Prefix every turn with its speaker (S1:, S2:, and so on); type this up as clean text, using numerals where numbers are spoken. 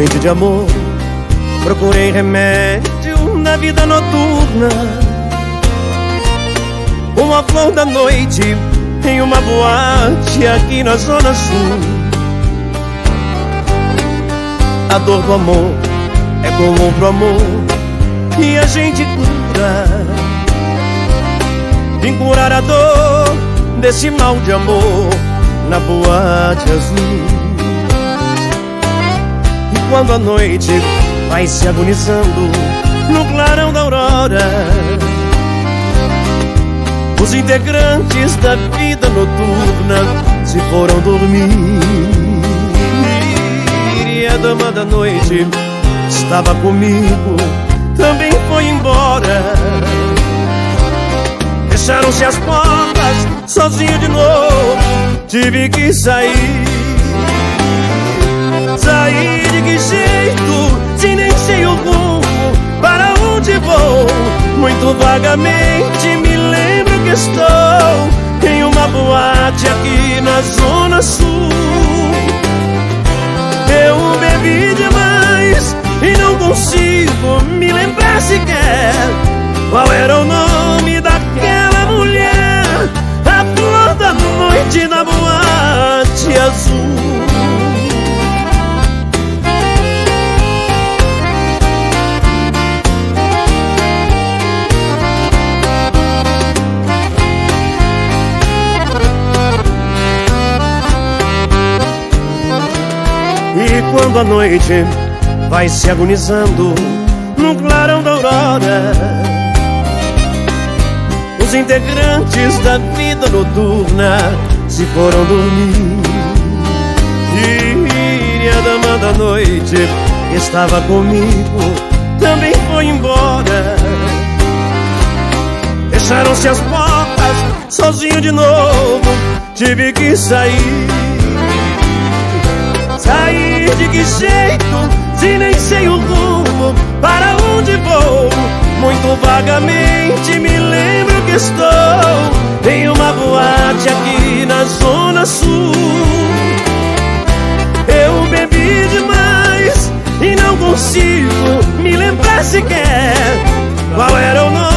S1: Doente de amor, procurei remédio na vida noturna. Uma flor da noite em uma boate aqui na Zona Sul. A dor do amor é comum pro amor e a gente cura. Vim curar a dor desse mal de amor na boate azul. E quando a noite vai se agonizando no clarão da aurora, os integrantes da vida noturna se foram dormir. E a dama da noite estava comigo, também foi embora. Fecharam-se as portas, sozinho de novo, tive que sair. Sair de que jeito, se nem sei o rumo, para onde vou? Muito vagamente me lembro que estou em uma boate aqui na Zona Sul. Eu bebi demais e não consigo me lembrar sequer qual era o nome daquela mulher, a flor da noite na boate azul. E quando a noite vai se agonizando no clarão da aurora, os integrantes da vida noturna se foram dormir. E a dama da noite que estava comigo também foi embora. Fecharam-se as portas, sozinho de novo, tive que sair. Sair de que jeito, se nem sei o rumo, para onde vou? Muito vagamente me lembro que estou em uma boate aqui na Zona Sul. Eu bebi demais e não consigo me lembrar sequer qual era o nome